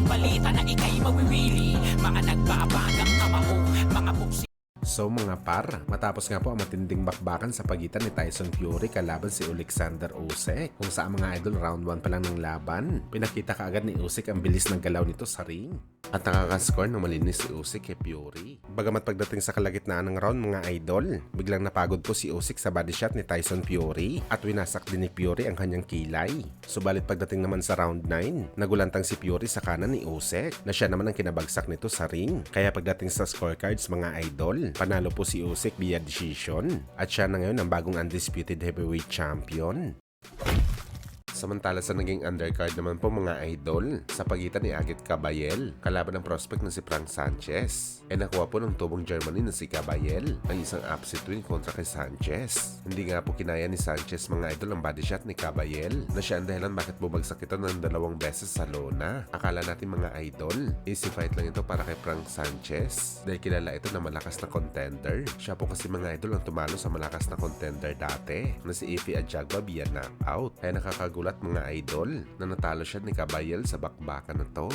balita na ikay mawiwili. Mga nagbabagang kamao, mga buksi. So mga par, matapos nga po ang matinding bakbakan sa pagitan ni Tyson Fury kalaban si Alexander Usyk, kung saan mga idol round 1 pa lang ng laban, pinakita kaagad ni Usyk ang bilis ng galaw nito sa ring. At nakakascore ng malinis si Usyk kay Fury. Bagamat pagdating sa kalagitnaan ng round mga idol, biglang napagod po si Usyk sa body shot ni Tyson Fury at winasak din ni Fury ang kanyang kilay. Subalit pagdating naman sa round 9, nagulantang si Fury sa kanan ni Usyk na siya naman ang kinabagsak nito sa ring. Kaya pagdating sa scorecards mga idol, panalo po si Usyk via decision at siya na ngayon ang bagong undisputed heavyweight champion. Samantala sa naging undercard naman po mga idol, sa pagitan ni Agit Kabayel, kalaban ng prospect na si Frank Sanchez, ay nakuha po ng tubong Germany na si Kabayel ang isang upset win kontra kay Sanchez. Hindi nga po kinaya ni Sanchez mga idol ang body shot ni Kabayel na siya ang dahilan bakit bumagsak ito ng 2 beses sa lona. Akala natin mga idol, easy fight lang ito para kay Frank Sanchez dahil kilala ito na malakas na contender. Siya po kasi mga idol ang tumalo sa malakas na contender dati na si Ify Ajagba via knockout. Kaya nakakagulat mga idol na natalo siya ni Kabayel sa bakbakan na to.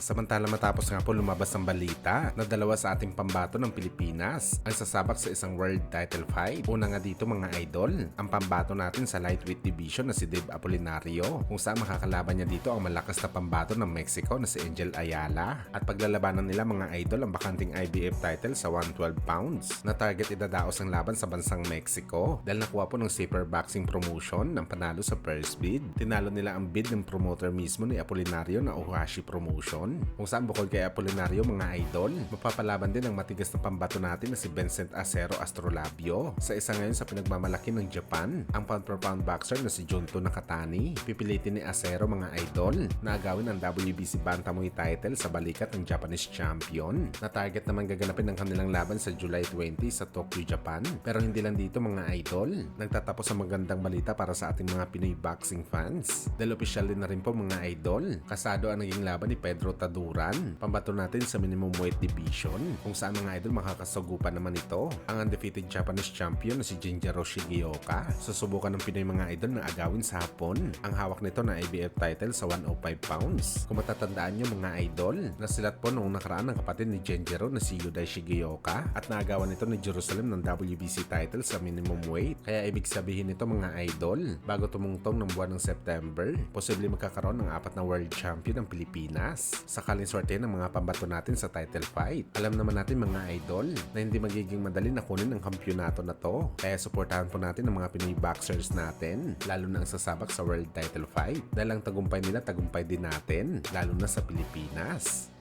Samantala matapos nga po lumabas ang balita na dalawa sa ating pambato ng Pilipinas ang sasabak sa isang world title fight. Una nga dito mga idol, ang pambato natin sa lightweight division na si Dave Apolinario, kung saan makakalaban niya dito ang malakas na pambato ng Mexico na si Angel Ayala. At paglalabanan nila mga idol ang bakanting IBF title sa 112 pounds na target idadaos ang laban sa bansang Mexico dahil nakuha po ng Safer Boxing Promotion ng panalo sa first bid. Tinalo nila ang bid ng promoter mismo ni Apolinario na Ohashi Promotion, kung saan bukod kay Apolinario mga idol, mapapalaban din ang matigas na pambato natin na si Vincent Acero Astrolabio sa isa ngayon sa pinagmamalaki ng Japan, ang pound for pound boxer na si Junto Nakatani. Pipilitin ni Acero mga idol na agawin ang WBC Bantamweight title sa balikat ng Japanese champion na target naman gaganapin ng kanilang laban sa July 20 sa Tokyo, Japan. Pero hindi lang dito mga idol, nagtatapos ang magandang balita para sa ating mga Pinoy boxing fans dahil official din na rin po mga idol, kasado ang naging laban ni Pedro Taduran, pambato natin sa minimum weight division, kung saan mga idol makakasagupan naman ito ang undefeated Japanese champion na si Jinjiro Shigeoka. Susubukan ng Pinoy mga idol na agawin sa hapon ang hawak nito na IBF title sa 105 pounds. Kung matatandaan nyo mga idol, nasilat po noong nakaraan ng kapatid ni Jinjiro na si Yudai Shigeoka at naagawan nito ni Jerusalem ng WBC title sa minimum weight. Kaya ibig sabihin nito mga idol, bago tumungtong ng buwan ng September, posible magkakaroon ng 4 na world champion ng Pilipinas sakaling sortehin ng mga pambato natin sa title fight. Alam naman natin mga idol na hindi magiging madali na kunin ang kampyonato na to. Kaya suportahan po natin ang mga Pinoy boxers natin, lalo na ang sasabak sa world title fight. Dahil ang tagumpay nila, tagumpay din natin, lalo na sa Pilipinas.